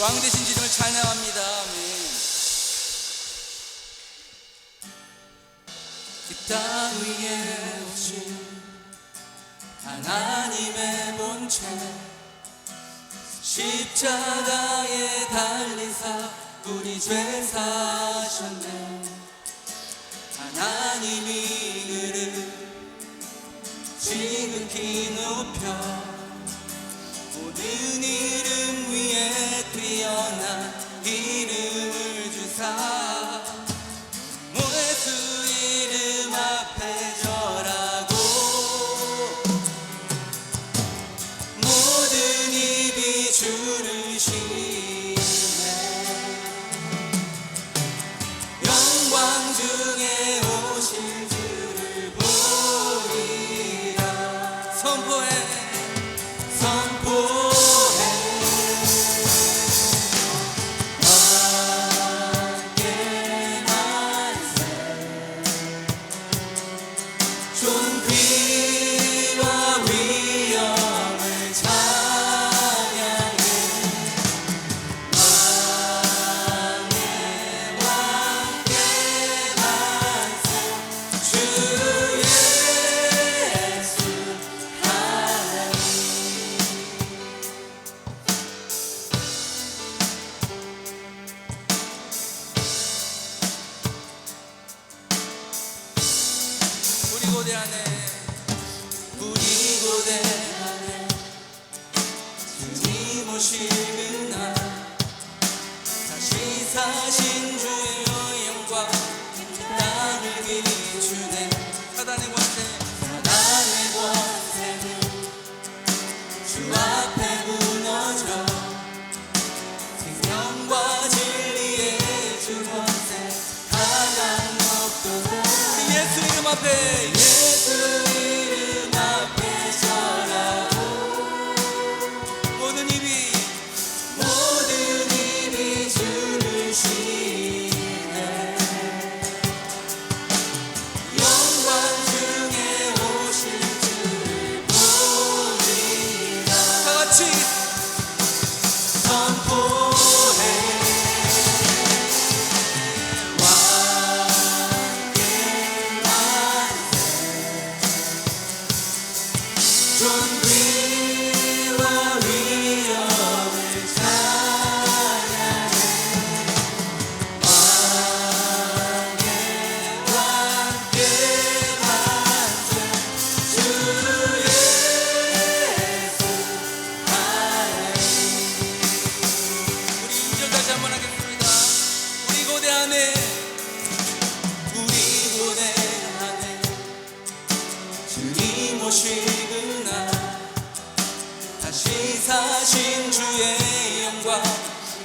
왕 되신 주님을 찬양합니다. 아멘. 이 땅 위에 오신 하나님의 본체 십자가에 달리사 우리 죄 사셨네. 하나님이 그를 지극히 높여 모든 이름 위에 뛰어난 이름을 주사 모예수 이름 앞에 절하고 모든 입이 주를 시네. 영광 중에 오실 주를 보리라. 선포해 고대 안에 우리 고대 안에 주님 오시는 날 다시 사신 주의 영광 나를 비추네. 사단의 권세는 주 앞에 무너져 생명과 진리의 주 권세 가장 높도다. 예수 이름 앞에 예수 이름 앞에 서라고 모든 입이 주를 시네. 영광 중에 오실 주를 보리라. 다같이 선포해 존귀와 위엄을 찬양해. 왕의 왕께 만세 주 예수 하나님. 우리 2절 다시 한번 하겠습니다. 우리 고대 안에 주님 오시는 날 다시 사신 주의 영광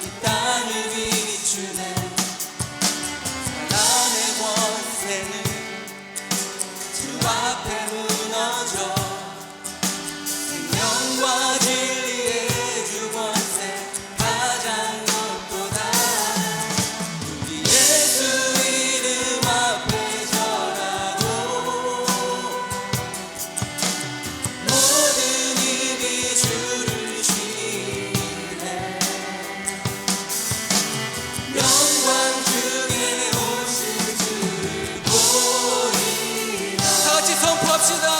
이 땅을 비추네. 사단의 권세는 주 앞에 무너져 생명과 진리의 주 권세 가장 높도다. 우리 예수 이름 앞에 절하고 모든 입이 주를 시네. 영광 중에 오실 주를 보리라. 다같이 선포합시다.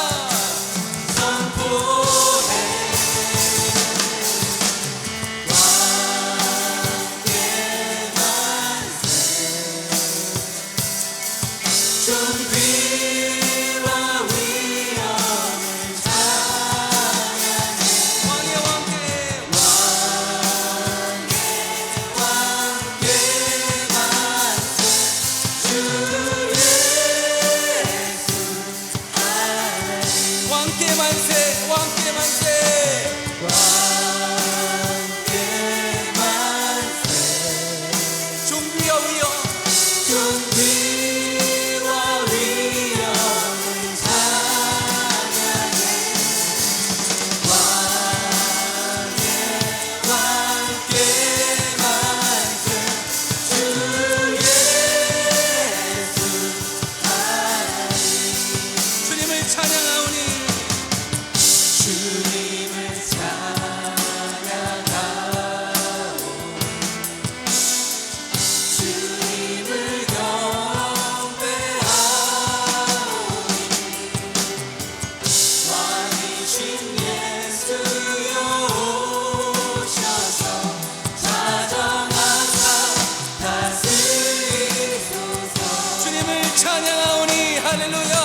찬양하오니 할렐루야.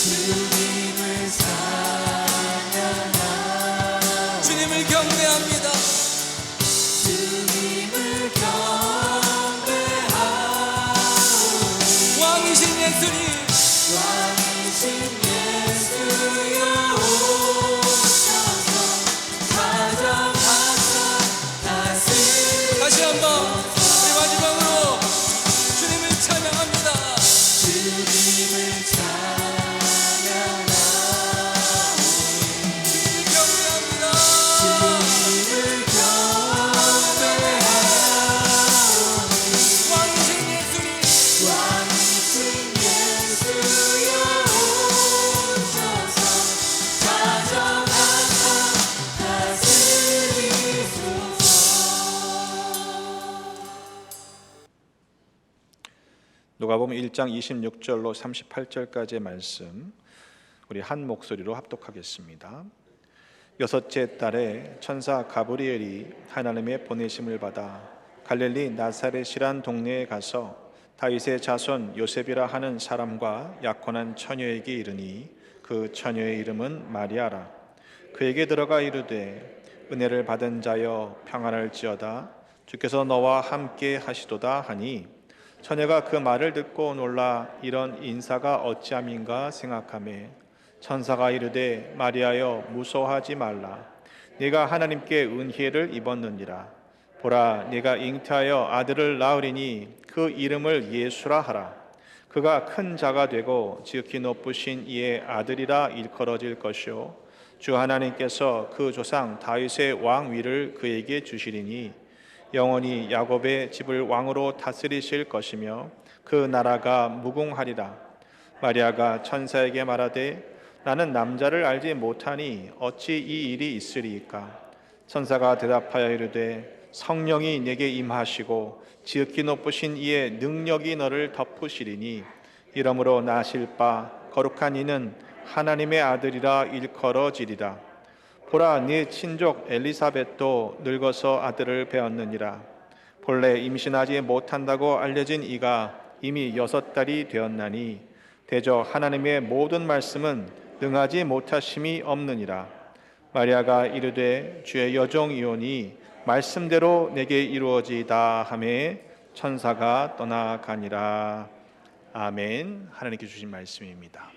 주님을 찬양하오니 주님을 경배합니다. 주님을 경배하오니 왕이신 예수님, 왕이신 예수여 오셔서 찾아가사 다스리소서. 다시 한번 우리 마지막으로 주님을 찬양합니다. 주님을 찬양하오니 경배합니다. 주님을 경배하오니 왕이신 예수님, 왕이신 예수여 오셔서 찾아가사 다스리소서. 누가복음 1장 26절로 38절까지의 말씀 우리 한 목소리로 합독하겠습니다. 여섯째 달에 천사 가브리엘이 하나님의 보내심을 받아 갈릴리 나사렛이란 동네에 가서 다윗의 자손 요셉이라 하는 사람과 약혼한 처녀에게 이르니 그 처녀의 이름은 마리아라. 그에게 들어가 이르되 은혜를 받은 자여 평안할지어다. 주께서 너와 함께 하시도다 하니 처녀가 그 말을 듣고 놀라 이런 인사가 어찌함인가 생각하매 천사가 이르되 마리아여 무서워하지 말라. 네가 하나님께 은혜를 입었느니라. 보라 네가 잉태하여 아들을 낳으리니 그 이름을 예수라 하라. 그가 큰 자가 되고 지극히 높으신 이의 아들이라 일컬어질 것이요 주 하나님께서 그 조상 다윗의 왕위를 그에게 주시리니 영원히 야곱의 집을 왕으로 다스리실 것이며 그 나라가 무궁하리라. 마리아가 천사에게 말하되 나는 남자를 알지 못하니 어찌 이 일이 있으리이까. 천사가 대답하여 이르되 성령이 내게 임하시고 지극히 높으신 이의 능력이 너를 덮으시리니 이러므로 나실 바 거룩한 이는 하나님의 아들이라 일컬어지리라. 보라 네 친족 엘리사벳도 늙어서 아들을 배었느니라. 본래 임신하지 못한다고 알려진 이가 이미 6달이 되었나니 대저 하나님의 모든 말씀은 능하지 못하심이 없느니라. 마리아가 이르되 주의 여종이오니 말씀대로 내게 이루어지이다 하매 천사가 떠나가니라. 아멘. 하나님께 주신 말씀입니다.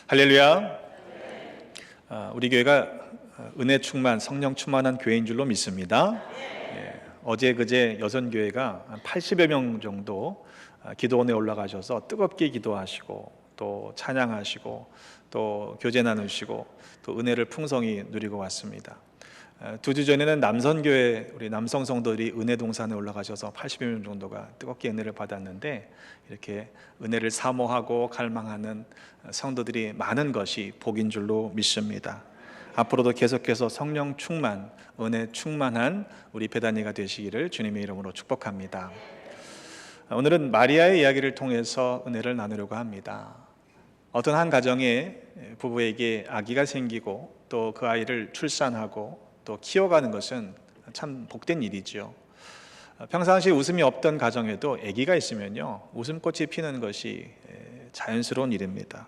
할렐루야. 우리 교회가 은혜 충만, 성령 충만한 교회인 줄로 믿습니다. 어제 그제 여선교회가 한 80여 명 정도 기도원에 올라가셔서 뜨겁게 기도하시고 또 찬양하시고 또 교제 나누시고 또 은혜를 풍성히 누리고 왔습니다. 2주 전에는 남선교회 우리 남성 성도들이 은혜 동산에 올라가셔서 80여 명 정도가 뜨겁게 은혜를 받았는데, 이렇게 은혜를 사모하고 갈망하는 성도들이 많은 것이 복인 줄로 믿습니다. 앞으로도 계속해서 성령 충만, 은혜 충만한 우리 베다니가 되시기를 주님의 이름으로 축복합니다. 오늘은 마리아의 이야기를 통해서 은혜를 나누려고 합니다. 어떤 한 가정에 부부에게 아기가 생기고 또 그 아이를 출산하고 또 키워가는 것은 참 복된 일이죠. 평상시 웃음이 없던 가정에도 아기가 있으면요, 웃음꽃이 피는 것이 자연스러운 일입니다.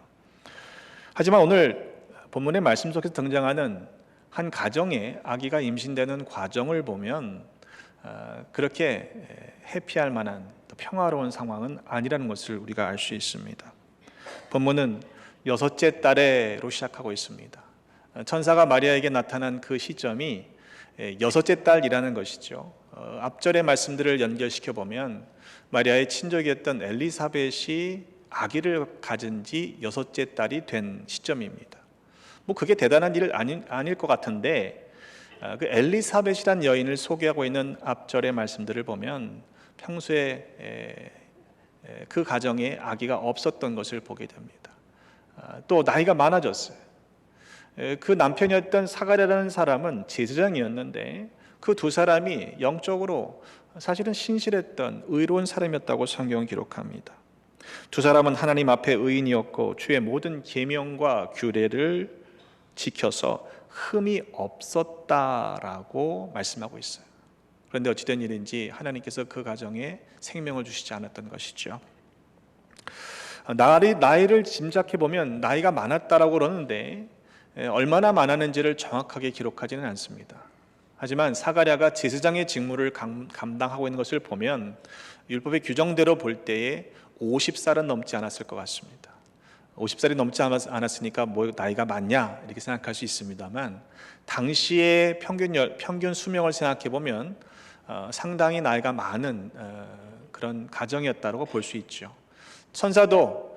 하지만 오늘 본문의 말씀 속에서 등장하는 한 가정에 아기가 임신되는 과정을 보면 그렇게 해피할 만한 평화로운 상황은 아니라는 것을 우리가 알 수 있습니다. 본문은 6째 달에로 시작하고 있습니다. 천사가 마리아에게 나타난 그 시점이 6째 달이라는 것이죠. 앞절의 말씀들을 연결시켜 보면 마리아의 친족이었던 엘리사벳이 아기를 가진 지 6째 달이 된 시점입니다. 뭐 그게 대단한 일 아닐 것 같은데, 그 엘리사벳이란 여인을 소개하고 있는 앞절의 말씀들을 보면 평소에 그 가정에 아기가 없었던 것을 보게 됩니다. 또 나이가 많아졌어요. 그 남편이었던 사가랴라는 사람은 제사장이었는데 그 두 사람이 영적으로 사실은 신실했던 의로운 사람이었다고 성경은 기록합니다. 두 사람은 하나님 앞에 의인이었고 주의 모든 계명과 규례를 지켜서 흠이 없었다라고 말씀하고 있어요. 그런데 어찌된 일인지 하나님께서 그 가정에 생명을 주시지 않았던 것이죠. 나이를 짐작해 보면 나이가 많았다라고 그러는데 얼마나 많았는지를 정확하게 기록하지는 않습니다. 하지만 사가랴가 제사장의 직무를 감당하고 있는 것을 보면 율법의 규정대로 볼 때에 50살은 넘지 않았을 것 같습니다. 50살이 넘지 않았으니까 뭐 나이가 많냐 이렇게 생각할 수 있습니다만, 당시의 평균 수명을 생각해 보면 상당히 나이가 많은 그런 가정이었다고 볼 수 있죠. 천사도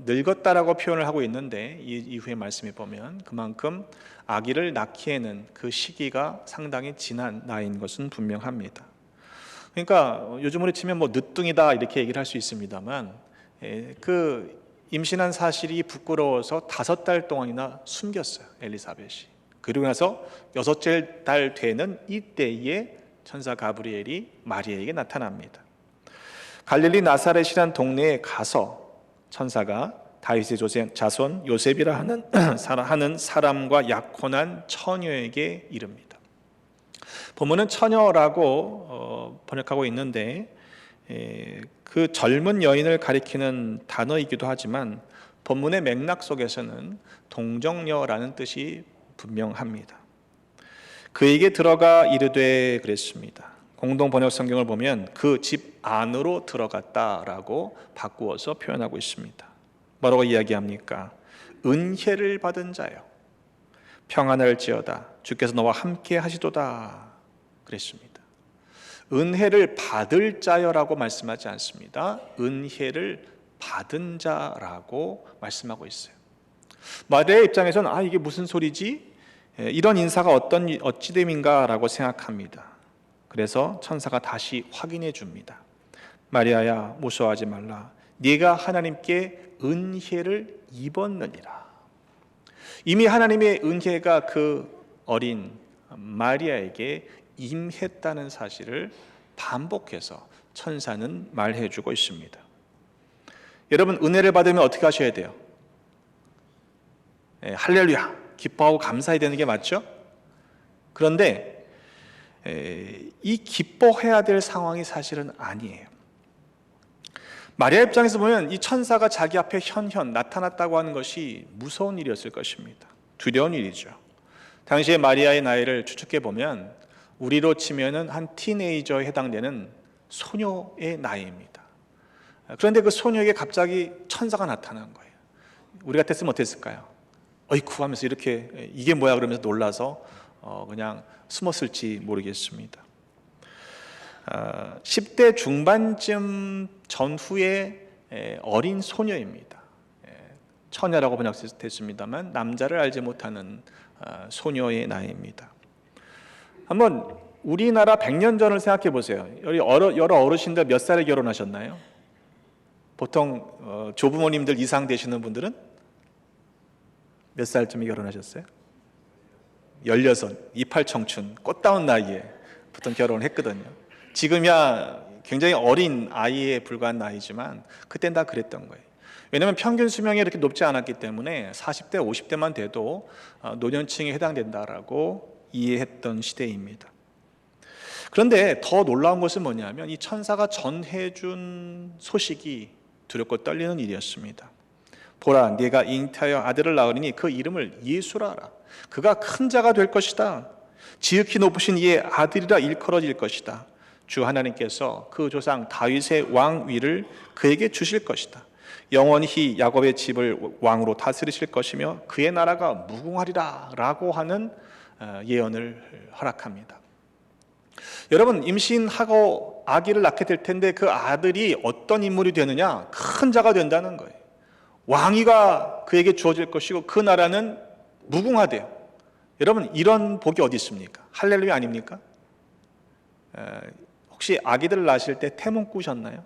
늙었다라고 표현을 하고 있는데 이 이후의 말씀에 보면 그만큼 아기를 낳기에는 그 시기가 상당히 지난 나이인 것은 분명합니다. 그러니까 요즘으로 치면 뭐 늦둥이다 이렇게 얘기를 할 수 있습니다만, 그 임신한 사실이 부끄러워서 5달 동안이나 숨겼어요, 엘리사벳이. 그리고 나서 6째 달 되는 이때에 천사 가브리엘이 마리아에게 나타납니다. 갈릴리 나사렛이란 동네에 가서 천사가 다윗의 자손 요셉이라 하는 사람과 약혼한 처녀에게 이릅니다. 본문은 처녀라고 번역하고 있는데 그 젊은 여인을 가리키는 단어이기도 하지만 본문의 맥락 속에서는 동정녀라는 뜻이 분명합니다. 그에게 들어가 이르되 그랬습니다. 공동 번역 성경을 보면 그 집 안으로 들어갔다라고 바꾸어서 표현하고 있습니다. 뭐라고 이야기합니까? 은혜를 받은 자여 평안할지어다 주께서 너와 함께 하시도다 그랬습니다. 은혜를 받을 자여라고 말씀하지 않습니다. 은혜를 받은 자라고 말씀하고 있어요. 마리아의 입장에서는 이게 무슨 소리지? 이런 인사가 어찌됨인가라고 생각합니다. 그래서 천사가 다시 확인해 줍니다. 마리아야 무서워하지 말라. 네가 하나님께 은혜를 입었느니라. 이미 하나님의 은혜가 그 어린 마리아에게 임했다는 사실을 반복해서 천사는 말해주고 있습니다. 여러분, 은혜를 받으면 어떻게 하셔야 돼요? 할렐루야 기뻐하고 감사해야 되는 게 맞죠? 그런데 이 기뻐해야 될 상황이 사실은 아니에요. 마리아 입장에서 보면 이 천사가 자기 앞에 현현 나타났다고 하는 것이 무서운 일이었을 것입니다. 두려운 일이죠. 당시에 마리아의 나이를 추측해 보면 우리로 치면은 한 티네이저에 해당되는 소녀의 나이입니다. 그런데 그 소녀에게 갑자기 천사가 나타난 거예요. 우리 같았으면 어땠을까요? 어이쿠 하면서 이렇게 이게 뭐야 그러면서 놀라서 그냥 숨었을지 모르겠습니다. 10대 중반쯤 전후의 어린 소녀입니다. 처녀라고 번역됐습니다만 남자를 알지 못하는 소녀의 나이입니다. 한번 우리나라 100년 전을 생각해 보세요. 여러 어르신들 몇 살에 결혼하셨나요? 보통 조부모님들 이상 되시는 분들은 몇 살쯤에 결혼하셨어요? 16, 이팔청춘, 꽃다운 나이에 보통 결혼을 했거든요. 지금이야 굉장히 어린 아이에 불과한 나이지만 그땐 다 그랬던 거예요. 왜냐하면 평균 수명이 이렇게 높지 않았기 때문에 40대, 50대만 돼도 노년층에 해당된다라고 이해했던 시대입니다. 그런데 더 놀라운 것은 뭐냐면 이 천사가 전해준 소식이 두렵고 떨리는 일이었습니다. 보라, 네가 잉태하여 아들을 낳으리니 그 이름을 예수라 하라. 그가 큰 자가 될 것이다. 지극히 높으신 이의 아들이라 일컬어질 것이다. 주 하나님께서 그 조상 다윗의 왕위를 그에게 주실 것이다. 영원히 야곱의 집을 왕으로 다스리실 것이며 그의 나라가 무궁하리라 라고 하는 예언을 허락합니다. 여러분, 임신하고 아기를 낳게 될 텐데 그 아들이 어떤 인물이 되느냐? 큰 자가 된다는 거예요. 왕위가 그에게 주어질 것이고 그 나라는 무궁하대요. 여러분, 이런 복이 어디 있습니까? 할렐루야 아닙니까? 혹시 아기들을 낳으실 때 태몽 꾸셨나요?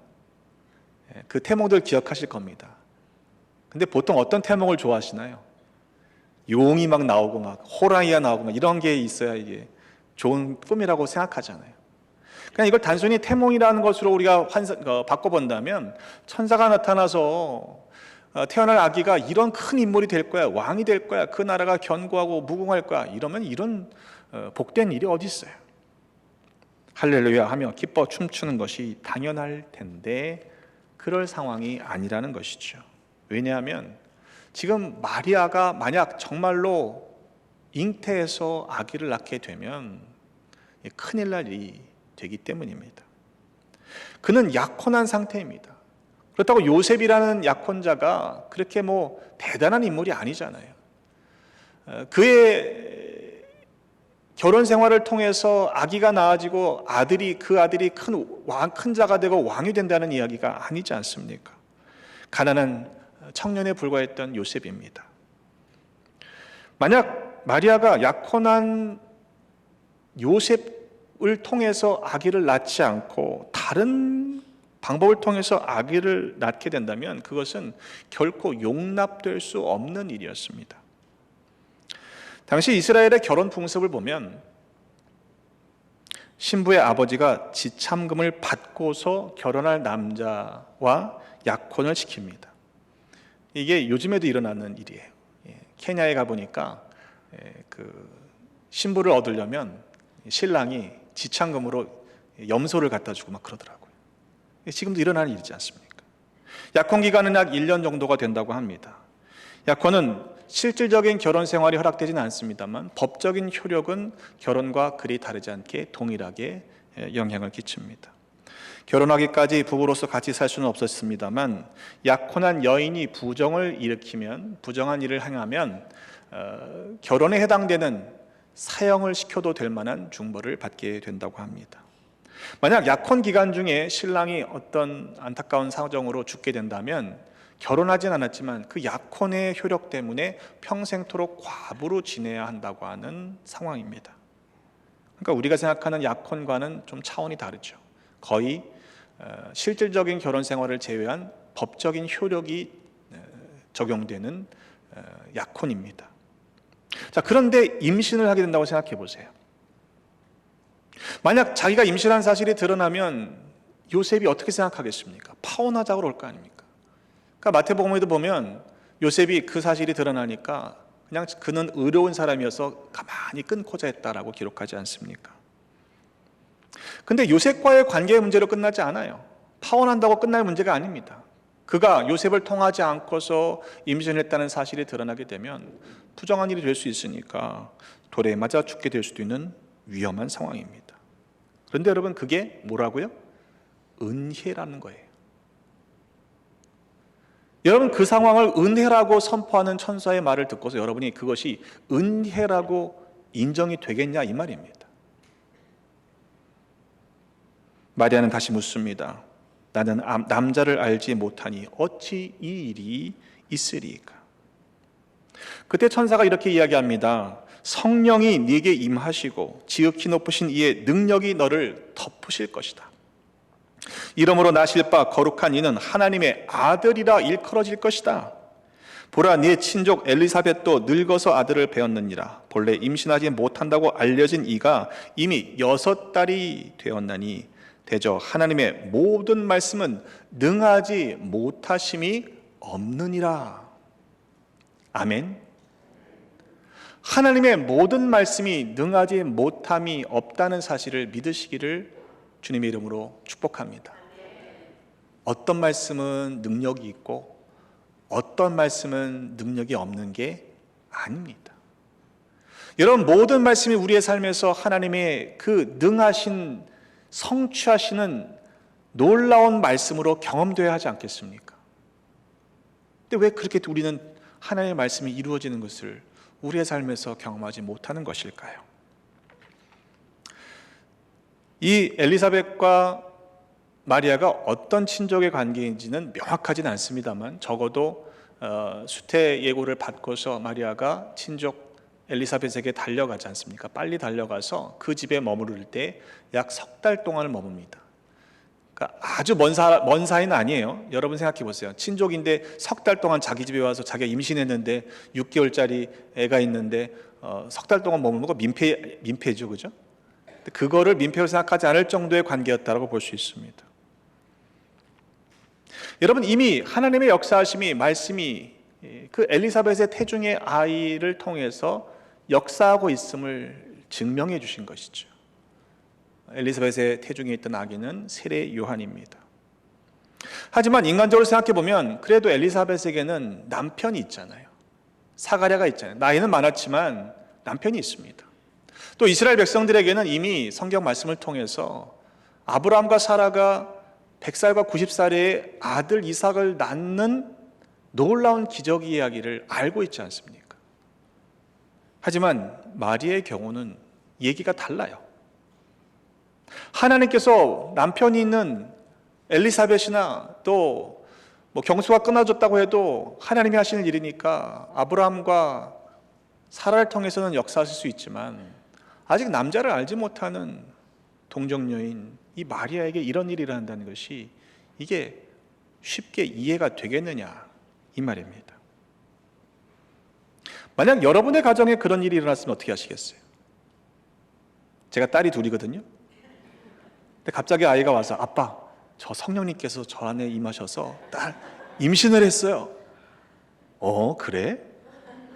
그 태몽들 기억하실 겁니다. 근데 보통 어떤 태몽을 좋아하시나요? 용이 막 나오고 막 호랑이가 나오고 막 이런 게 있어야 이게 좋은 꿈이라고 생각하잖아요. 그냥 이걸 단순히 태몽이라는 것으로 우리가 바꿔본다면 천사가 나타나서 태어날 아기가 이런 큰 인물이 될 거야, 왕이 될 거야, 그 나라가 견고하고 무궁할 거야, 이러면 이런 복된 일이 어디 있어요? 할렐루야 하며 기뻐 춤추는 것이 당연할 텐데 그럴 상황이 아니라는 것이죠. 왜냐하면 지금 마리아가 만약 정말로 잉태해서 아기를 낳게 되면 큰일 날 일이 되기 때문입니다. 그는 약혼한 상태입니다. 그렇다고 요셉이라는 약혼자가 그렇게 뭐 대단한 인물이 아니잖아요. 그의 결혼 생활을 통해서 아기가 낳아지고 그 아들이 큰 자가 되고 왕이 된다는 이야기가 아니지 않습니까? 가난한 청년에 불과했던 요셉입니다. 만약 마리아가 약혼한 요셉을 통해서 아기를 낳지 않고 다른 방법을 통해서 아기를 낳게 된다면 그것은 결코 용납될 수 없는 일이었습니다. 당시 이스라엘의 결혼 풍습을 보면 신부의 아버지가 지참금을 받고서 결혼할 남자와 약혼을 시킵니다. 이게 요즘에도 일어나는 일이에요. 케냐에 가보니까 그 신부를 얻으려면 신랑이 지참금으로 염소를 갖다 주고 막 그러더라고요. 지금도 일어나는 일이지 않습니까? 약혼 기간은 약 1년 정도가 된다고 합니다. 약혼은 실질적인 결혼 생활이 허락되지는 않습니다만 법적인 효력은 결혼과 그리 다르지 않게 동일하게 영향을 끼칩니다. 결혼하기까지 부부로서 같이 살 수는 없었습니다만 약혼한 여인이 부정한 일을 행하면 결혼에 해당되는 사형을 시켜도 될 만한 중벌을 받게 된다고 합니다. 만약 약혼 기간 중에 신랑이 어떤 안타까운 사정으로 죽게 된다면 결혼하진 않았지만 그 약혼의 효력 때문에 평생토록 과부로 지내야 한다고 하는 상황입니다. 그러니까 우리가 생각하는 약혼과는 좀 차원이 다르죠. 거의 실질적인 결혼 생활을 제외한 법적인 효력이 적용되는 약혼입니다. 자, 그런데 임신을 하게 된다고 생각해 보세요. 만약 자기가 임신한 사실이 드러나면 요셉이 어떻게 생각하겠습니까? 파혼하자고 그럴 거 아닙니까? 그러니까 마태복음에도 보면 요셉이 그 사실이 드러나니까 그냥 그는 의로운 사람이어서 가만히 끊고자 했다라고 기록하지 않습니까? 근데 요셉과의 관계의 문제로 끝나지 않아요. 파혼한다고 끝날 문제가 아닙니다. 그가 요셉을 통하지 않고서 임신했다는 사실이 드러나게 되면 부정한 일이 될 수 있으니까 돌에 맞아 죽게 될 수도 있는 위험한 상황입니다. 그런데 여러분, 그게 뭐라고요? 은혜라는 거예요. 여러분, 그 상황을 은혜라고 선포하는 천사의 말을 듣고서 여러분이 그것이 은혜라고 인정이 되겠냐 이 말입니다. 마리아는 다시 묻습니다. 나는 남자를 알지 못하니 어찌 이 일이 있으리까? 그때 천사가 이렇게 이야기합니다. 성령이 네게 임하시고 지극히 높으신 이의 능력이 너를 덮으실 것이다. 이러므로 나실 바 거룩한 이는 하나님의 아들이라 일컬어질 것이다. 보라, 네 친족 엘리사벳도 늙어서 아들을 배었느니라. 본래 임신하지 못한다고 알려진 이가 이미 6달이 되었나니 대저 하나님의 모든 말씀은 능하지 못하심이 없느니라. 아멘. 하나님의 모든 말씀이 능하지 못함이 없다는 사실을 믿으시기를 주님의 이름으로 축복합니다. 어떤 말씀은 능력이 있고 어떤 말씀은 능력이 없는 게 아닙니다. 여러분, 모든 말씀이 우리의 삶에서 하나님의 그 능하신 성취하시는 놀라운 말씀으로 경험되어야 하지 않겠습니까? 근데 왜 그렇게 우리는 하나님의 말씀이 이루어지는 것을 우리의 삶에서 경험하지 못하는 것일까요? 이 엘리사벳과 마리아가 어떤 친족의 관계인지는 명확하진 않습니다만 적어도 수태 예고를 받고서 마리아가 친족 엘리사벳에게 달려가지 않습니까? 빨리 달려가서 그 집에 머무를 때 약 3달 동안을 머뭅니다. 그러니까 아주 먼 사이는 아니에요. 여러분 생각해 보세요. 친족인데 3달 동안 자기 집에 와서 자기가 임신했는데 6개월짜리 애가 있는데 3달 동안 머무는 거 민폐죠, 그죠? 그거를 민폐로 생각하지 않을 정도의 관계였다고 볼 수 있습니다. 여러분, 이미 하나님의 역사하심이 말씀이 그 엘리사벳의 태중의 아이를 통해서 역사하고 있음을 증명해 주신 것이죠. 엘리사벳의 태중에 있던 아기는 세례 요한입니다. 하지만 인간적으로 생각해 보면 그래도 엘리사벳에게는 남편이 있잖아요. 사가랴가 있잖아요. 나이는 많았지만 남편이 있습니다. 또 이스라엘 백성들에게는 이미 성경 말씀을 통해서 아브라함과 사라가 100살과 90살의 아들 이삭을 낳는 놀라운 기적 이야기를 알고 있지 않습니까? 하지만 마리아의 경우는 얘기가 달라요. 하나님께서 남편이 있는 엘리사벳이나 또 경수가 끊어졌다고 해도 하나님이 하시는 일이니까 아브라함과 사라를 통해서는 역사하실 수 있지만 아직 남자를 알지 못하는 동정녀인 이 마리아에게 이런 일이 일어난다는 것이 이게 쉽게 이해가 되겠느냐 이 말입니다. 만약 여러분의 가정에 그런 일이 일어났으면 어떻게 하시겠어요? 제가 딸이 둘이거든요. 근데 갑자기 아이가 와서 아빠, 저 성령님께서 저 안에 임하셔서 딸 임신을 했어요. 그래?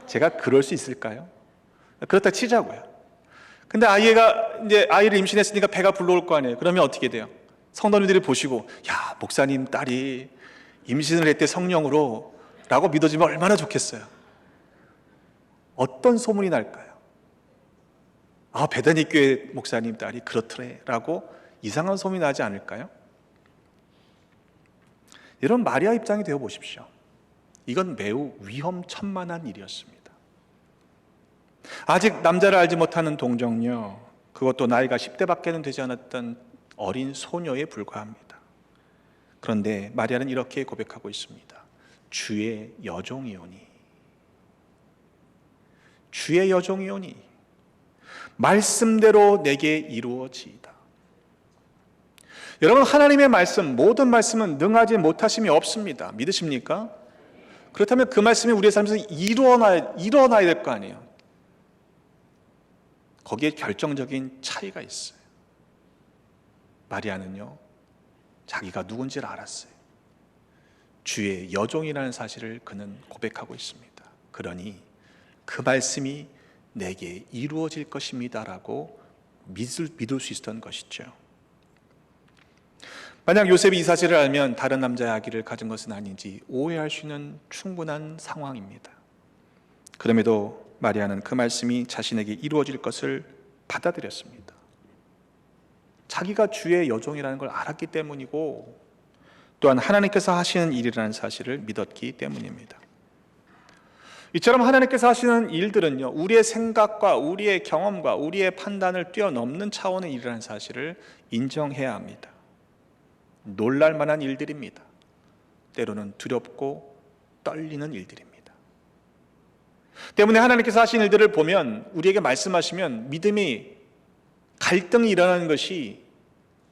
제가 그럴 수 있을까요? 그렇다 치자고요. 근데 아이가 이제 아이를 임신했으니까 배가 불러올 거 아니에요. 그러면 어떻게 돼요? 성도님들이 보시고 야, 목사님 딸이 임신을 했대 성령으로 라고 믿어지면 얼마나 좋겠어요. 어떤 소문이 날까요? 베다니 교회 목사님 딸이 그렇더래 라고 이상한 소문이 나지 않을까요? 이런 마리아 입장이 되어 보십시오. 이건 매우 위험천만한 일이었습니다. 아직 남자를 알지 못하는 동정녀, 그것도 나이가 10대밖에는 되지 않았던 어린 소녀에 불과합니다. 그런데 마리아는 이렇게 고백하고 있습니다. 주의 여종이오니, 주의 여종이오니 말씀대로 내게 이루어지이다. 여러분, 하나님의 말씀, 모든 말씀은 능하지 못하심이 없습니다. 믿으십니까? 그렇다면 그 말씀이 우리의 삶에서 일어나야 될 거 아니에요. 거기에 결정적인 차이가 있어요. 마리아는요, 자기가 누군지를 알았어요. 주의 여종이라는 사실을 그는 고백하고 있습니다. 그러니 그 말씀이 내게 이루어질 것입니다라고 믿을 수 있었던 것이죠. 만약 요셉이 이 사실을 알면 다른 남자의 아기를 가진 것은 아닌지 오해할 수 있는 충분한 상황입니다. 그럼에도 마리아는 그 말씀이 자신에게 이루어질 것을 받아들였습니다. 자기가 주의 여종이라는 걸 알았기 때문이고 또한 하나님께서 하시는 일이라는 사실을 믿었기 때문입니다. 이처럼 하나님께서 하시는 일들은요, 우리의 생각과 우리의 경험과 우리의 판단을 뛰어넘는 차원의 일이라는 사실을 인정해야 합니다. 놀랄 만한 일들입니다. 때로는 두렵고 떨리는 일들입니다. 때문에 하나님께서 하신 일들을 보면, 우리에게 말씀하시면 믿음이 갈등이 일어나는 것이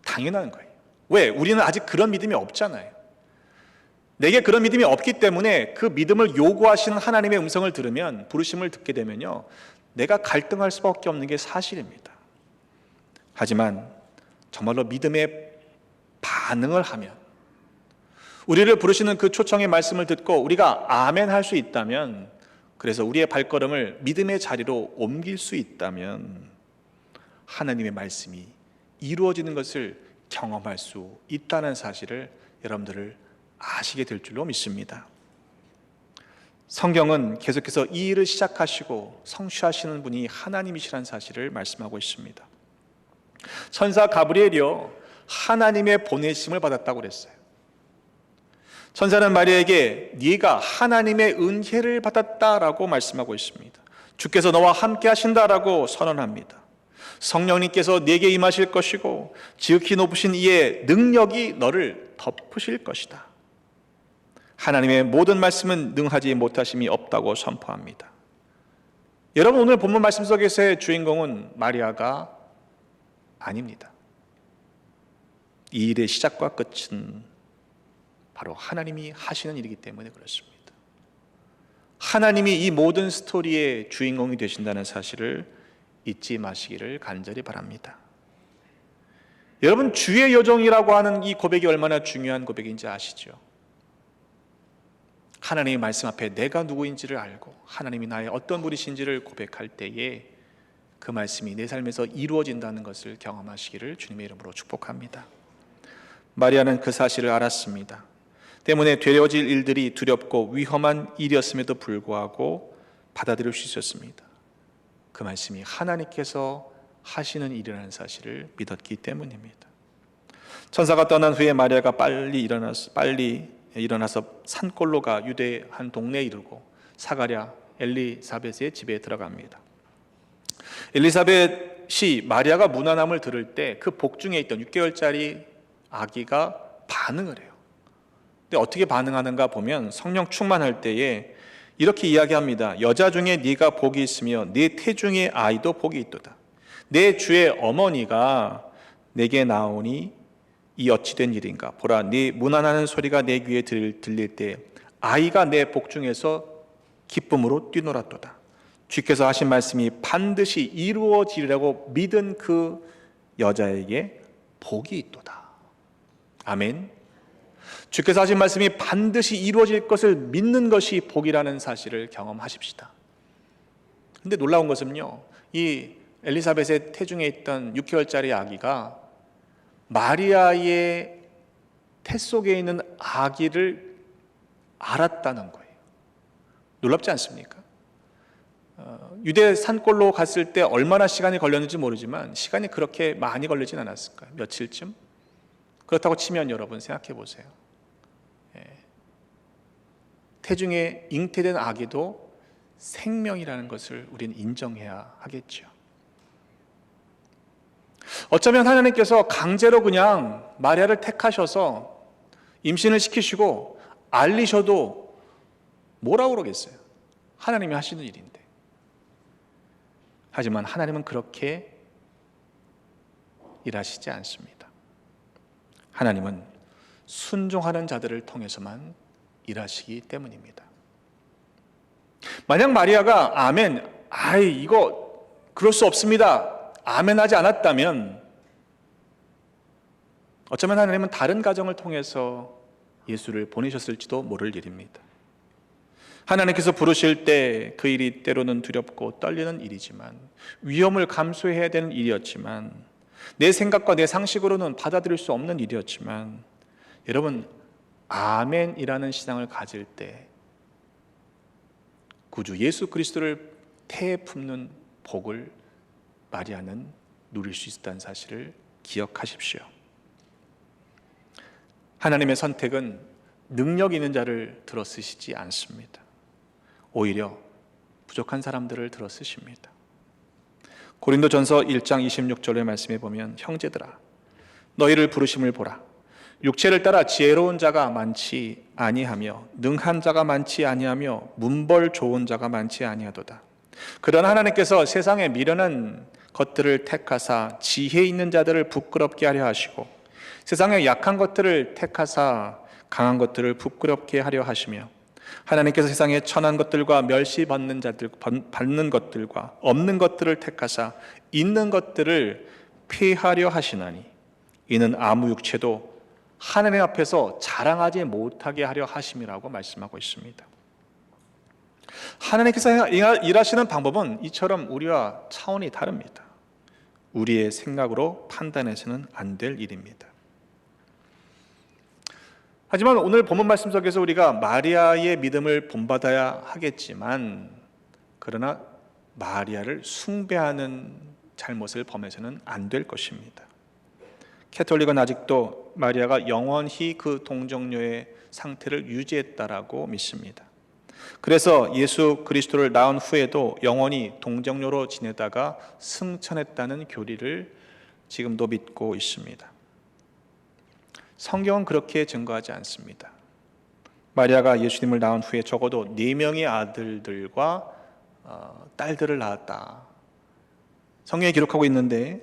당연한 거예요. 왜? 우리는 아직 그런 믿음이 없잖아요. 내게 그런 믿음이 없기 때문에 그 믿음을 요구하시는 하나님의 음성을 들으면, 부르심을 듣게 되면요, 내가 갈등할 수밖에 없는 게 사실입니다. 하지만 정말로 믿음의 반응을 하면, 우리를 부르시는 그 초청의 말씀을 듣고 우리가 아멘 할 수 있다면, 그래서 우리의 발걸음을 믿음의 자리로 옮길 수 있다면 하나님의 말씀이 이루어지는 것을 경험할 수 있다는 사실을 여러분들을 아시게 될 줄로 믿습니다. 성경은 계속해서 이 일을 시작하시고 성취하시는 분이 하나님이시라는 사실을 말씀하고 있습니다. 천사 가브리엘이요, 하나님의 보내심을 받았다고 그랬어요. 천사는 마리아에게 네가 하나님의 은혜를 받았다라고 말씀하고 있습니다. 주께서 너와 함께 하신다라고 선언합니다. 성령님께서 네게 임하실 것이고 지극히 높으신 이의 능력이 너를 덮으실 것이다. 하나님의 모든 말씀은 능하지 못하심이 없다고 선포합니다. 여러분, 오늘 본문 말씀 속에서의 주인공은 마리아가 아닙니다. 이 일의 시작과 끝은 바로 하나님이 하시는 일이기 때문에 그렇습니다. 하나님이 이 모든 스토리의 주인공이 되신다는 사실을 잊지 마시기를 간절히 바랍니다. 여러분, 주의 여정이라고 하는 이 고백이 얼마나 중요한 고백인지 아시죠? 하나님의 말씀 앞에 내가 누구인지를 알고 하나님이 나의 어떤 분이신지를 고백할 때에 그 말씀이 내 삶에서 이루어진다는 것을 경험하시기를 주님의 이름으로 축복합니다. 마리아는 그 사실을 알았습니다. 때문에 되어질 일들이 두렵고 위험한 일이었음에도 불구하고 받아들일 수 있었습니다. 그 말씀이 하나님께서 하시는 일이라는 사실을 믿었기 때문입니다. 천사가 떠난 후에 마리아가 빨리 일어나서 산골로 가 유대의 한 동네에 이르고 사가랴 엘리사벳의 집에 들어갑니다. 엘리사벳이 마리아가 문안함을 들을 때 그 복중에 있던 6개월짜리 아기가 반응을 해요. 근데 어떻게 반응하는가 보면 성령 충만할 때에 이렇게 이야기합니다. 여자 중에 네가 복이 있으며 네 태중의 아이도 복이 있도다. 내 주의 어머니가 내게 나오니 이 어찌 된 일인가. 보라, 네 문안하는 소리가 내 귀에 들릴 때 아이가 내 복중에서 기쁨으로 뛰놀았도다. 주께서 하신 말씀이 반드시 이루어지리라고 믿은 그 여자에게 복이 있도다. 아멘. 주께서 하신 말씀이 반드시 이루어질 것을 믿는 것이 복이라는 사실을 경험하십시다. 근데 놀라운 것은요, 이 엘리사벳의 태중에 있던 6개월짜리 아기가 마리아의 태 속에 있는 아기를 알았다는 거예요. 놀랍지 않습니까? 유대 산골로 갔을 때 얼마나 시간이 걸렸는지 모르지만 시간이 그렇게 많이 걸리진 않았을까요? 며칠쯤? 그렇다고 치면 여러분 생각해 보세요. 태중에 잉태된 아기도 생명이라는 것을 우리는 인정해야 하겠죠. 어쩌면 하나님께서 강제로 그냥 마리아를 택하셔서 임신을 시키시고 알리셔도 뭐라고 그러겠어요? 하나님이 하시는 일인데. 하지만 하나님은 그렇게 일하시지 않습니다. 하나님은 순종하는 자들을 통해서만 일하시기 때문입니다. 만약 마리아가 아멘, 이거 그럴 수 없습니다, 아멘 하지 않았다면 어쩌면 하나님은 다른 가정을 통해서 예수를 보내셨을지도 모를 일입니다. 하나님께서 부르실 때 그 일이 때로는 두렵고 떨리는 일이지만, 위험을 감수해야 되는 일이었지만, 내 생각과 내 상식으로는 받아들일 수 없는 일이었지만, 여러분, 아멘이라는 신앙을 가질 때 구주 예수 그리스도를 태에 품는 복을 마리아는 누릴 수 있다는 사실을 기억하십시오. 하나님의 선택은 능력 있는 자를 들어 쓰시지 않습니다. 오히려 부족한 사람들을 들어 쓰십니다. 고린도전서 1장 26절의 말씀에 보면 형제들아 너희를 부르심을 보라. 육체를 따라 지혜로운 자가 많지 아니하며 능한 자가 많지 아니하며 문벌 좋은 자가 많지 아니하도다. 그러나 하나님께서 세상에 미련한 것들을 택하사 지혜 있는 자들을 부끄럽게 하려 하시고 세상에 약한 것들을 택하사 강한 것들을 부끄럽게 하려 하시며 하나님께서 세상에 천한 것들과 멸시받는 자들 받는 것들과 없는 것들을 택하사 있는 것들을 폐하려 하시나니 이는 아무 육체도 하나님 앞에서 자랑하지 못하게 하려 하심이라고 말씀하고 있습니다. 하나님께서 일하시는 방법은 이처럼 우리와 차원이 다릅니다. 우리의 생각으로 판단해서는 안 될 일입니다. 하지만 오늘 본문 말씀 속에서 우리가 마리아의 믿음을 본받아야 하겠지만 그러나 마리아를 숭배하는 잘못을 범해서는 안 될 것입니다. 캐톨릭은 아직도 마리아가 영원히 그 동정녀의 상태를 유지했다라고 믿습니다. 그래서 예수 그리스도를 낳은 후에도 영원히 동정녀로 지내다가 승천했다는 교리를 지금도 믿고 있습니다. 성경은 그렇게 증거하지 않습니다. 마리아가 예수님을 낳은 후에 적어도 4명의 아들들과 딸들을 낳았다. 성경에 기록하고 있는데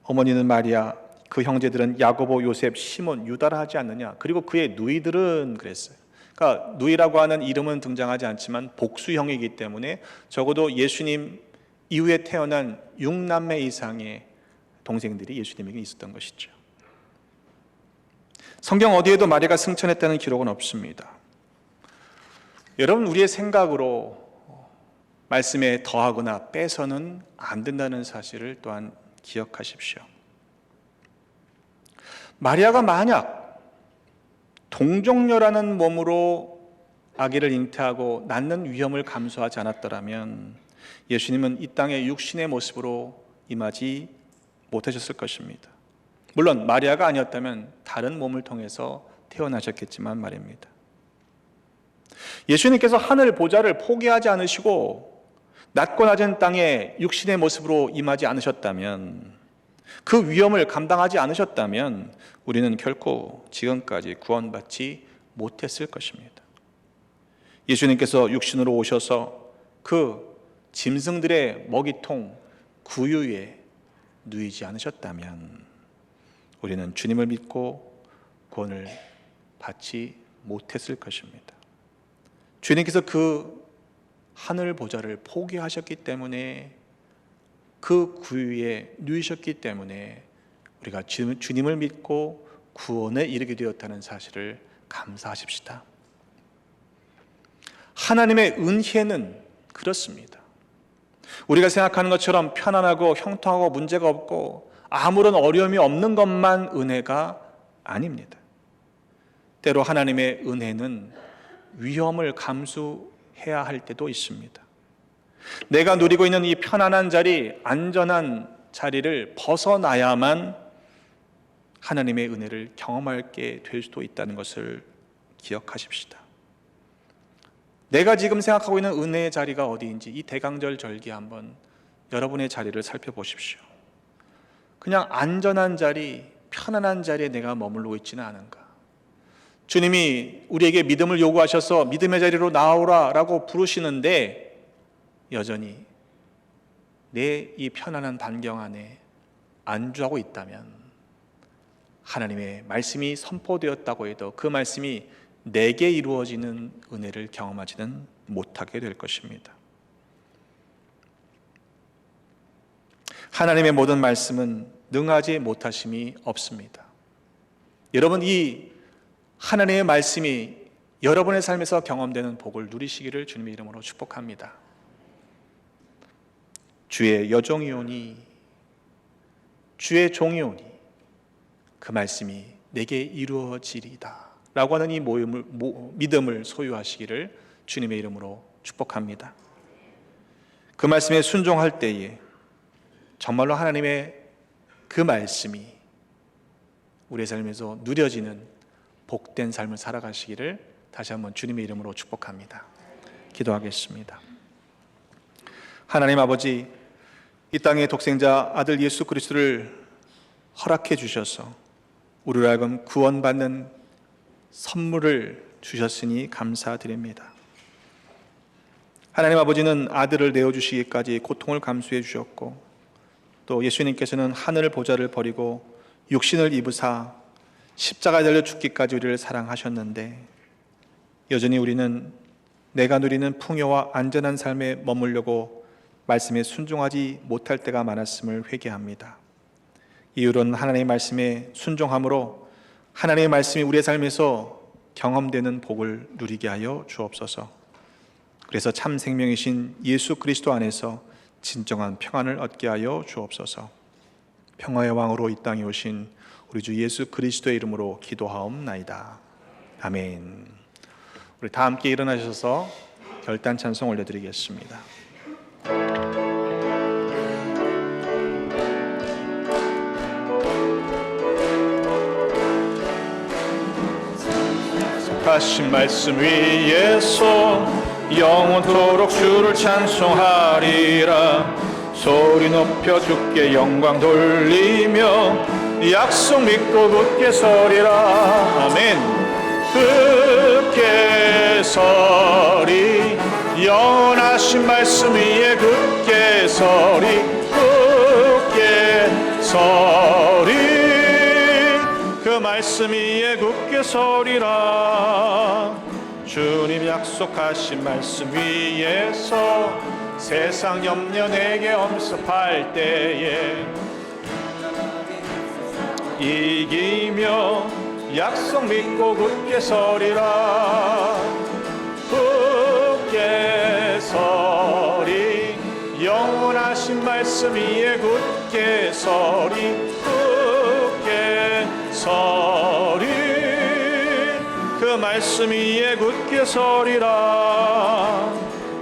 어머니는 마리아, 그 형제들은 야고보, 요셉, 시몬, 유다라 하지 않느냐. 그리고 그의 누이들은 그랬어요. 그러니까 누이라고 하는 이름은 등장하지 않지만 복수형이기 때문에 적어도 예수님 이후에 태어난 6남매 이상의 동생들이 예수님에게 있었던 것이죠. 성경 어디에도 마리아가 승천했다는 기록은 없습니다. 여러분, 우리의 생각으로 말씀에 더하거나 빼서는 안 된다는 사실을 또한 기억하십시오. 마리아가 만약 동정녀라는 몸으로 아기를 잉태하고 낳는 위험을 감수하지 않았더라면 예수님은 이 땅에 육신의 모습으로 임하지 못하셨을 것입니다. 물론 마리아가 아니었다면 다른 몸을 통해서 태어나셨겠지만 말입니다. 예수님께서 하늘 보좌를 포기하지 않으시고 낮고 낮은 땅에 육신의 모습으로 임하지 않으셨다면, 그 위험을 감당하지 않으셨다면 우리는 결코 지금까지 구원받지 못했을 것입니다. 예수님께서 육신으로 오셔서 그 짐승들의 먹이통 구유에 누이지 않으셨다면 우리는 주님을 믿고 구원을 받지 못했을 것입니다. 주님께서 그 하늘 보좌를 포기하셨기 때문에, 그 구유에 누이셨기 때문에 우리가 주님을 믿고 구원에 이르게 되었다는 사실을 감사하십시다. 하나님의 은혜는 그렇습니다. 우리가 생각하는 것처럼 편안하고 형통하고 문제가 없고 아무런 어려움이 없는 것만 은혜가 아닙니다. 때로 하나님의 은혜는 위험을 감수해야 할 때도 있습니다. 내가 누리고 있는 이 편안한 자리, 안전한 자리를 벗어나야만 하나님의 은혜를 경험하게 될 수도 있다는 것을 기억하십시다. 내가 지금 생각하고 있는 은혜의 자리가 어디인지 이 대강절 절기 한번 여러분의 자리를 살펴보십시오. 그냥 안전한 자리, 편안한 자리에 내가 머물고 있지는 않은가? 주님이 우리에게 믿음을 요구하셔서 믿음의 자리로 나오라 라고 부르시는데 여전히 내 이 편안한 반경 안에 안주하고 있다면 하나님의 말씀이 선포되었다고 해도 그 말씀이 내게 이루어지는 은혜를 경험하지는 못하게 될 것입니다. 하나님의 모든 말씀은 능하지 못하심이 없습니다. 여러분, 이 하나님의 말씀이 여러분의 삶에서 경험되는 복을 누리시기를 주님의 이름으로 축복합니다. 주의 여종이오니, 주의 종이오니 그 말씀이 내게 이루어지리다 라고 하는 이 믿음을 소유하시기를 주님의 이름으로 축복합니다. 그 말씀에 순종할 때에 정말로 하나님의 그 말씀이 우리의 삶에서 누려지는 복된 삶을 살아가시기를 다시 한번 주님의 이름으로 축복합니다. 기도하겠습니다. 하나님 아버지, 이 땅의 독생자 아들 예수 그리스도를 허락해 주셔서 우리로 하여금 구원받는 선물을 주셨으니 감사드립니다. 하나님 아버지는 아들을 내어주시기까지 고통을 감수해 주셨고, 또 예수님께서는 하늘 보좌를 버리고 육신을 입으사 십자가에 달려 죽기까지 우리를 사랑하셨는데, 여전히 우리는 내가 누리는 풍요와 안전한 삶에 머물려고 말씀에 순종하지 못할 때가 많았음을 회개합니다. 이유로는 하나님의 말씀에 순종함으로 하나님의 말씀이 우리의 삶에서 경험되는 복을 누리게 하여 주옵소서. 그래서 참 생명이신 예수 그리스도 안에서 진정한 평안을 얻게 하여 주옵소서. 평화의 왕으로 이 땅에 오신 우리 주 예수 그리스도의 이름으로 기도하옵나이다. 아멘. 우리 다 함께 일어나셔서 결단 찬송 올려드리겠습니다. 하신 말씀 위에서 영원토록 주를 찬송하리라. 소리 높여 주께 영광 돌리며 약속 믿고 굳게 서리라. 아멘. 굳게 서리, 영원하신 말씀 위에 굳게 서리, 굳게 서리, 그 말씀 위에 굳게 서리라. 주님 약속하신 말씀 위에서 세상 염려 내게 엄습할 때에 이기며 약속 믿고 굳게 서리라. 굳게 서리, 영원하신 말씀 위에 굳게 서리, 굳게 서리, 그 말씀 위에 굳게 서리라.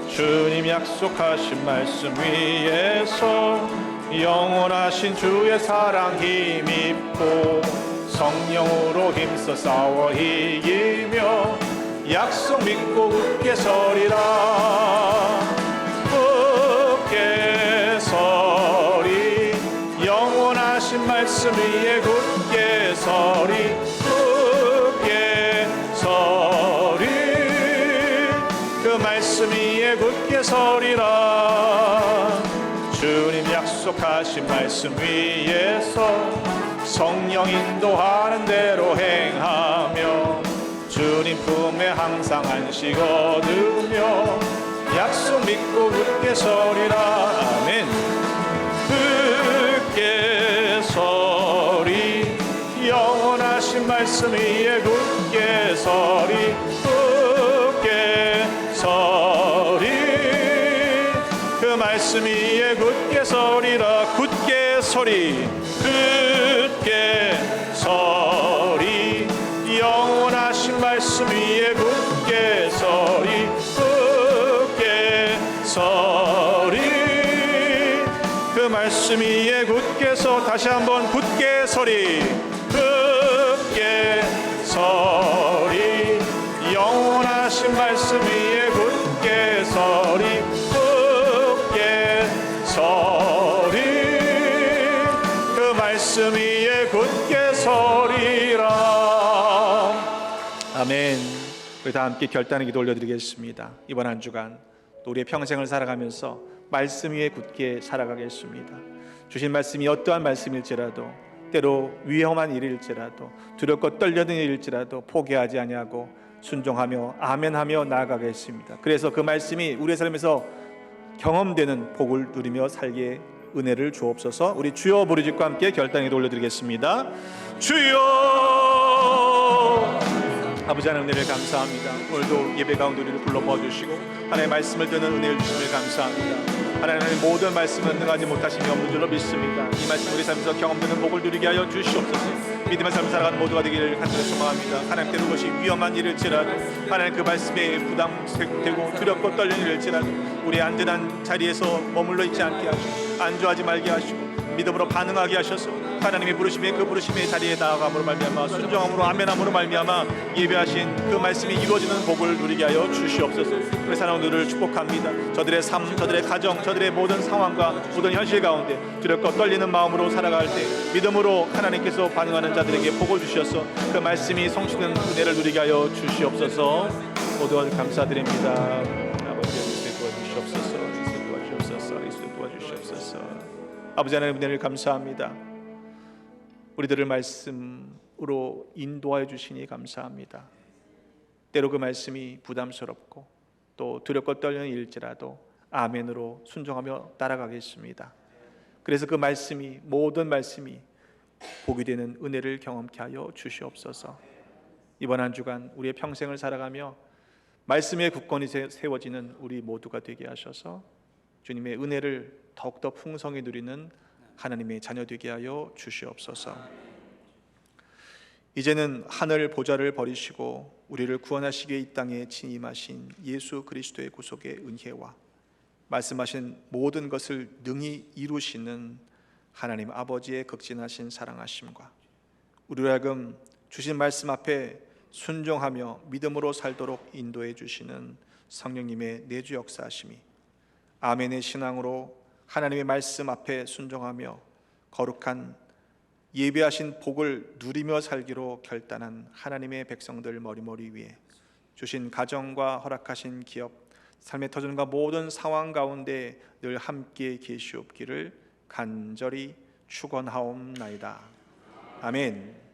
주님 약속하신 말씀 위에서 영원하신 주의 사랑 힘입고 성령으로 힘써 싸워 이기며 약속 믿고 굳게 서리라. 굳게 서리, 영원하신 말씀 위에 굳게 서리, 굳게 서리, 그 말씀 위에 굳게 서리라. 주님 약속하신 말씀 위에서 성령 인도하는 대로 행하며 주님 품에 항상 안식 얻으며 약속 믿고 굳게 서리라. 아멘. 굳게 서리, 영원하신 말씀 위에 굳게 서리, 굳게 서리, 그 말씀 위에 굳게 서리라. 굳게 서리, 굳게 서리, 영원하신 말씀 위에 굳게 서리, 굳게 서리, 그 말씀 위에 굳게 서. 다시 한번 굳게 서리, 굳게 서리, 영원하신 말씀 위에 굳게 서리, 굳게 서리, 그 말씀 위에 굳게 서리라. 아멘. 우리 다 함께 결단의 기도 올려드리겠습니다. 이번 한 주간 또 우리의 평생을 살아가면서 말씀 위에 굳게 살아가겠습니다. 주신 말씀이 어떠한 말씀일지라도, 때로 위험한 일일지라도, 두렵고 떨려는 일일지라도 포기하지 아니하고 순종하며 아멘하며 나아가겠습니다. 그래서 그 말씀이 우리의 삶에서 경험되는 복을 누리며 살게 은혜를 주옵소서. 우리 주여 부르짖고 함께 결단에 올려드리겠습니다. 주여. 아버지 하나님, 은혜를 감사합니다. 오늘도 예배 가운데 우리를 불러 모아주시고 하나님의 말씀을 듣는 은혜를 주심을 감사합니다. 하나님의 모든 말씀은 능하지 못하심이 없는 줄로 믿습니다. 이 말씀 우리 삶에서 경험되는 복을 누리게 하여 주시옵소서. 믿음의 삶을 살아가는 모두가 되기를 간절히 소망합니다. 하나님께로 그것이 위험한 일일지라도, 하나님 그 말씀에 부담되고 두렵고 떨리는 일일지라도 우리 안전한 자리에서 머물러 있지 않게 하시고 안주하지 말게 하시고 믿음으로 반응하게 하셔서 하나님의 부르심에 그 부르심의 자리에 나아감으로 말미암아 순종함으로 아멘함으로 말미암아 예배하신 그 말씀이 이루어지는 복을 누리게 하여 주시옵소서. 우리 사랑들을 축복합니다. 저들의 삶, 저들의 가정, 저들의 모든 상황과 모든 현실 가운데 두렵고 떨리는 마음으로 살아갈 때 믿음으로 하나님께서 반응하는 자들에게 복을 주셔서 그 말씀이 성취되는 은혜를 누리게 하여 주시옵소서. 모두 감사드립니다. 아버지 예수 도와주시옵소서. 도와주시옵소서. 아버지 하나님 은혜를 감사합니다. 우리들을 말씀으로 인도하여 주시니 감사합니다. 때로 그 말씀이 부담스럽고 또 두렵고 떨리는 일지라도 아멘으로 순종하며 따라가겠습니다. 그래서 그 말씀이 모든 말씀이 복이 되는 은혜를 경험케 하여 주시옵소서. 이번 한 주간 우리의 평생을 살아가며 말씀의 굳건히 세워지는 우리 모두가 되게 하셔서 주님의 은혜를 더욱더 풍성히 누리는 하나님의 자녀 되게 하여 주시옵소서. 이제는 하늘 보좌를 버리시고 우리를 구원하시기에 이 땅에 진임하신 예수 그리스도의 구속의 은혜와 말씀하신 모든 것을 능히 이루시는 하나님 아버지의 극진하신 사랑하심과 우리로 하여금 주신 말씀 앞에 순종하며 믿음으로 살도록 인도해 주시는 성령님의 내주 역사하심이 아멘의 신앙으로 하나님의 말씀 앞에 순종하며 거룩한 예배하신 복을 누리며 살기로 결단한 하나님의 백성들 머리머리 위에 주신 가정과 허락하신 기업, 삶의 터전과 모든 상황 가운데 늘 함께 계시옵기를 간절히 축원하옵나이다. 아멘.